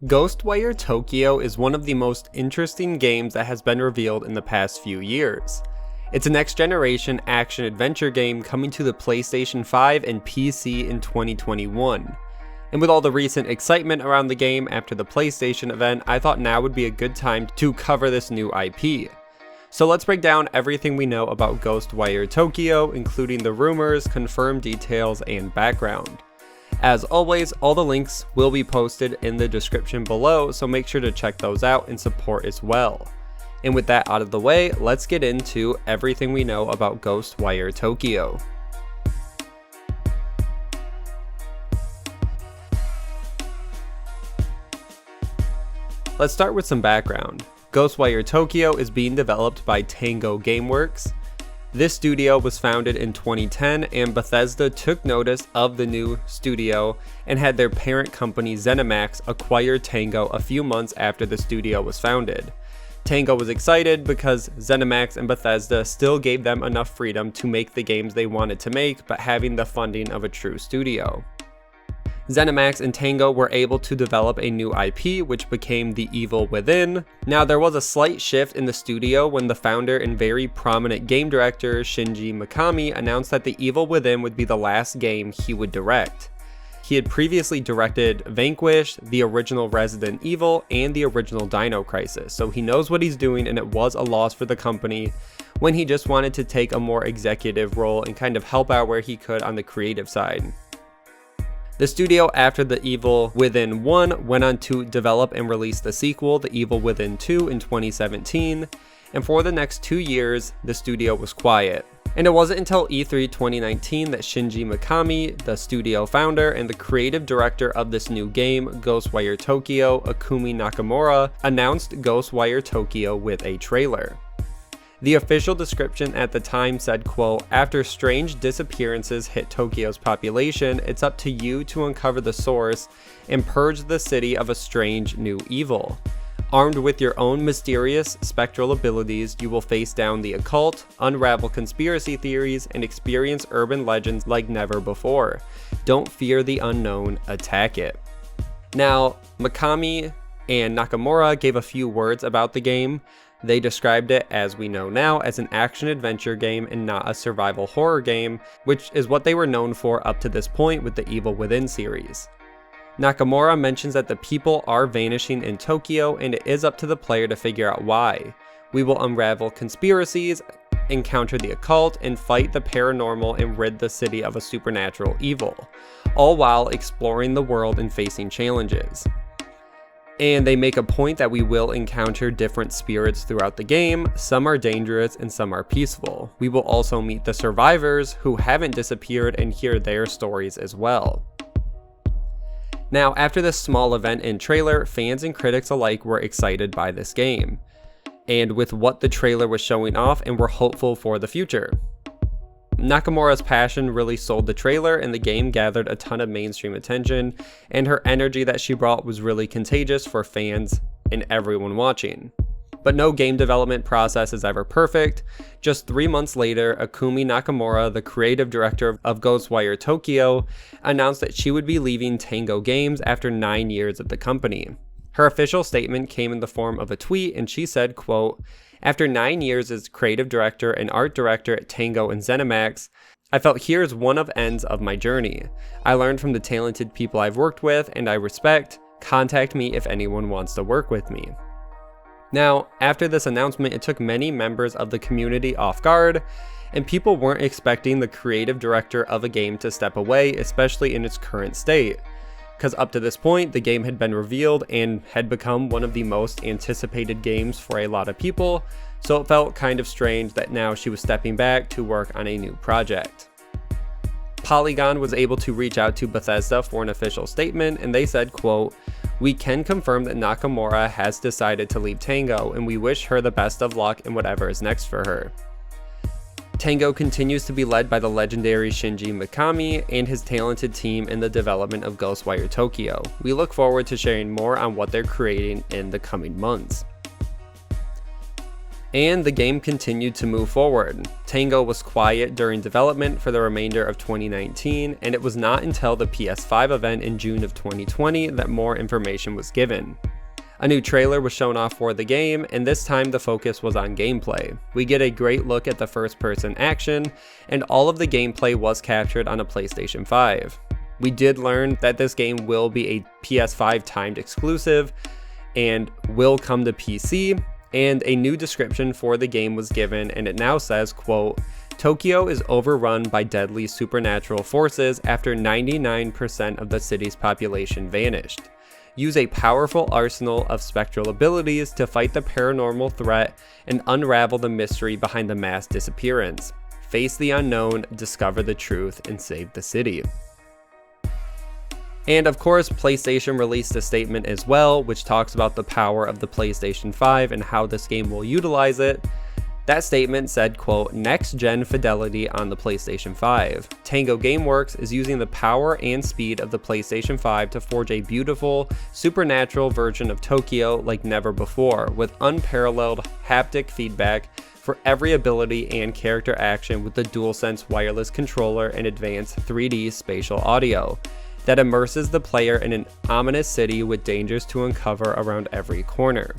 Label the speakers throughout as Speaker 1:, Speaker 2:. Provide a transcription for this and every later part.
Speaker 1: Ghostwire Tokyo is one of the most interesting games that has been revealed in the past few years. It's a next-generation action-adventure game coming to the PlayStation 5 and PC in 2021. And with all the recent excitement around the game after the PlayStation event, I thought now would be a good time to cover this new IP. So let's break down everything we know about Ghostwire Tokyo, including the rumors, confirmed details, and background. As always, all the links will be posted in the description below, so make sure to check those out and support as well. And with that out of the way, let's get into everything we know about Ghostwire Tokyo. Let's start with some background. Ghostwire Tokyo is being developed by Tango Gameworks. This studio was founded in 2010, and Bethesda took notice of the new studio and had their parent company ZeniMax acquire Tango a few months after the studio was founded. Tango was excited because ZeniMax and Bethesda still gave them enough freedom to make the games they wanted to make, but having the funding of a true studio. ZeniMax and Tango were able to develop a new IP, which became The Evil Within. Now, there was a slight shift in the studio when the founder and very prominent game director Shinji Mikami announced that The Evil Within would be the last game he would direct. He had previously directed Vanquish, the original Resident Evil, and the original Dino Crisis, so he knows what he's doing, and it was a loss for the company when he just wanted to take a more executive role and kind of help out where he could on the creative side. The studio after The Evil Within 1 went on to develop and release the sequel, The Evil Within 2, in 2017, and for the next 2 years, the studio was quiet. And it wasn't until E3 2019 that Shinji Mikami, the studio founder and the creative director of this new game, Ghostwire Tokyo, Akumi Nakamura, announced Ghostwire Tokyo with a trailer. The official description at the time said, quote, "After strange disappearances hit Tokyo's population, it's up to you to uncover the source and purge the city of a strange new evil. Armed with your own mysterious, spectral abilities, you will face down the occult, unravel conspiracy theories, and experience urban legends like never before. Don't fear the unknown, attack it." Now, Mikami and Nakamura gave a few words about the game. They described it, as we know now, as an action-adventure game and not a survival horror game, which is what they were known for up to this point with the Evil Within series. Nakamura mentions that the people are vanishing in Tokyo, and it is up to the player to figure out why. We will unravel conspiracies, encounter the occult, and fight the paranormal and rid the city of a supernatural evil, all while exploring the world and facing challenges. And they make a point that we will encounter different spirits throughout the game. Some are dangerous and some are peaceful. We will also meet the survivors who haven't disappeared and hear their stories as well. Now, after this small event and trailer, fans and critics alike were excited by this game, and with what the trailer was showing off, and were hopeful for the future. Nakamura's passion really sold the trailer, and the game gathered a ton of mainstream attention, and her energy that she brought was really contagious for fans and everyone watching. But no game development process is ever perfect. Just 3 months later, Akumi Nakamura, the creative director of Ghostwire Tokyo, announced that she would be leaving Tango Games after 9 years at the company. Her official statement came in the form of a tweet, and she said, quote, "After 9 years as creative director and art director at Tango and ZeniMax, I felt here's one of ends of my journey. I learned from the talented people I've worked with and I respect. Contact me if anyone wants to work with me." Now, after this announcement, it took many members of the community off guard, and people weren't expecting the creative director of a game to step away, especially in its current state. Because up to this point, the game had been revealed and had become one of the most anticipated games for a lot of people, so it felt kind of strange that now she was stepping back to work on a new project. Polygon was able to reach out to Bethesda for an official statement, and they said, quote, "We can confirm that Nakamura has decided to leave Tango, and we wish her the best of luck in whatever is next for her." Tango continues to be led by the legendary Shinji Mikami and his talented team in the development of Ghostwire Tokyo. We look forward to sharing more on what they're creating in the coming months. And the game continued to move forward. Tango was quiet during development for the remainder of 2019, and it was not until the PS5 event in June of 2020 that more information was given. A new trailer was shown off for the game, and this time the focus was on gameplay. We get a great look at the first-person action, and all of the gameplay was captured on a PlayStation 5. We did learn that this game will be a PS5 timed exclusive and will come to PC, and a new description for the game was given, and it now says, quote, "Tokyo is overrun by deadly supernatural forces after 99% of the city's population vanished. Use a powerful arsenal of spectral abilities to fight the paranormal threat and unravel the mystery behind the mass disappearance. Face the unknown, discover the truth, and save the city." And of course, PlayStation released a statement as well, which talks about the power of the PlayStation 5 and how this game will utilize it. That statement said, quote, "Next-gen fidelity on the PlayStation 5. Tango Gameworks is using the power and speed of the PlayStation 5 to forge a beautiful, supernatural version of Tokyo like never before, with unparalleled haptic feedback for every ability and character action with the DualSense wireless controller and advanced 3D spatial audio that immerses the player in an ominous city with dangers to uncover around every corner."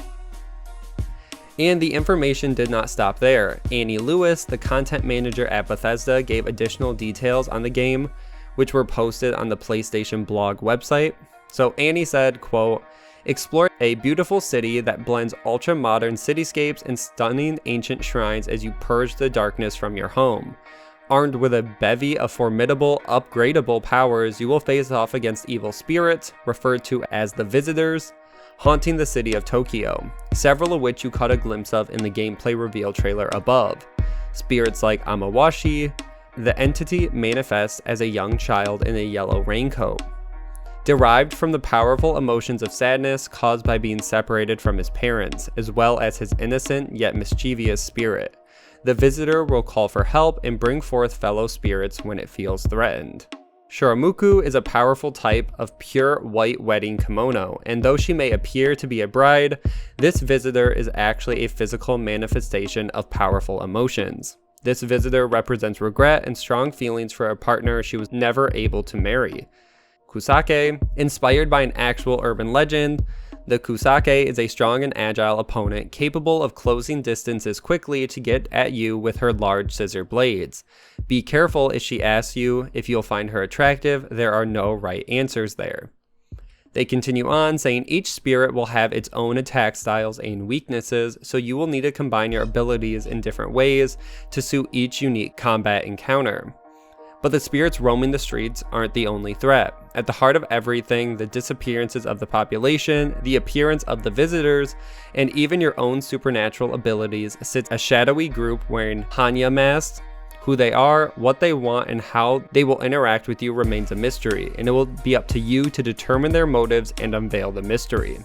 Speaker 1: And the information did not stop there. Annie Lewis, the content manager at Bethesda, gave additional details on the game, which were posted on the PlayStation blog website. So Annie said, quote, "Explore a beautiful city that blends ultra-modern cityscapes and stunning ancient shrines as you purge the darkness from your home. Armed with a bevy of formidable, upgradable powers, you will face off against evil spirits, referred to as the Visitors, haunting the city of Tokyo, several of which you caught a glimpse of in the gameplay reveal trailer above. Spirits like Amawashi, the entity manifests as a young child in a yellow raincoat, derived from the powerful emotions of sadness caused by being separated from his parents, as well as his innocent yet mischievous spirit. The visitor will call for help and bring forth fellow spirits when it feels threatened. Shuramuku is a powerful type of pure white wedding kimono, and though she may appear to be a bride, this visitor is actually a physical manifestation of powerful emotions. This visitor represents regret and strong feelings for a partner she was never able to marry. Kusaka, inspired by an actual urban legend, the Kusaka is a strong and agile opponent capable of closing distances quickly to get at you with her large scissor blades. Be careful if she asks you if you'll find her attractive, there are no right answers there. They continue on, saying each spirit will have its own attack styles and weaknesses, so you will need to combine your abilities in different ways to suit each unique combat encounter. But the spirits roaming the streets aren't the only threat. At the heart of everything, the disappearances of the population, the appearance of the visitors, and even your own supernatural abilities sits a shadowy group wearing Hanya masks. Who they are, what they want, and how they will interact with you remains a mystery, and it will be up to you to determine their motives and unveil the mystery.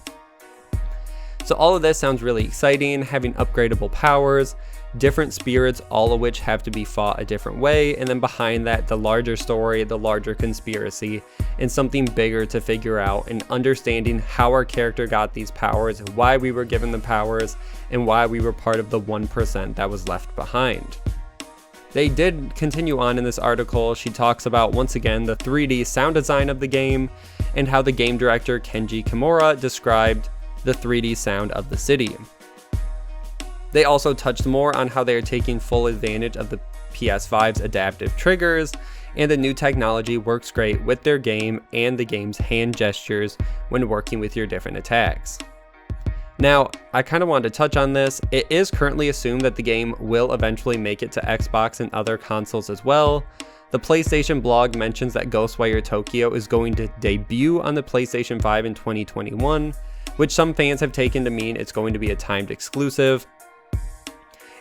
Speaker 1: So all of this sounds really exciting, having upgradable powers, different spirits, all of which have to be fought a different way, and then behind that, the larger story, the larger conspiracy, and something bigger to figure out, and understanding how our character got these powers, why we were given the powers, and why we were part of the 1% that was left behind. They did continue on in this article. She talks about, once again, the 3D sound design of the game, and how the game director Kenji Kimura described the 3D sound of the city. They also touched more on how they are taking full advantage of the PS5's adaptive triggers, and the new technology works great with their game and the game's hand gestures when working with your different attacks. Now, I kind of wanted to touch on this. It is currently assumed that the game will eventually make it to Xbox and other consoles as well. The PlayStation blog mentions that Ghostwire Tokyo is going to debut on the PlayStation 5 in 2021, which some fans have taken to mean it's going to be a timed exclusive.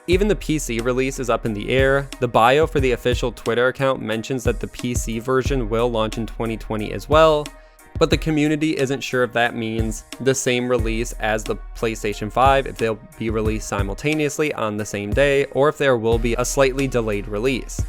Speaker 1: Even the PC release is up in the air. The bio for the official Twitter account mentions that the PC version will launch in 2020 as well, but the community isn't sure if that means the same release as the PlayStation 5, if they'll be released simultaneously on the same day, or if there will be a slightly delayed release.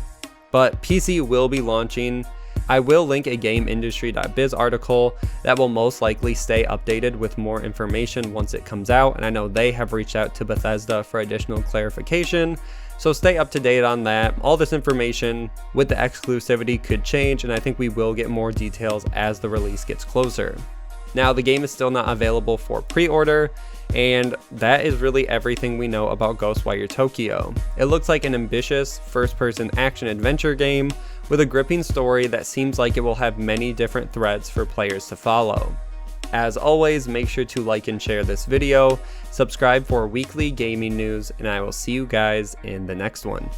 Speaker 1: But PC will be launching I will link a GameIndustry.biz article that will most likely stay updated with more information once it comes out, and I know they have reached out to Bethesda for additional clarification, so stay up to date on that. All this information with the exclusivity could change, and I think we will get more details as the release gets closer. Now, the game is still not available for pre-order, and that is really everything we know about Ghostwire Tokyo. It looks like an ambitious first-person action-adventure game with a gripping story that seems like it will have many different threads for players to follow. As always, make sure to like and share this video, subscribe for weekly gaming news, and I will see you guys in the next one.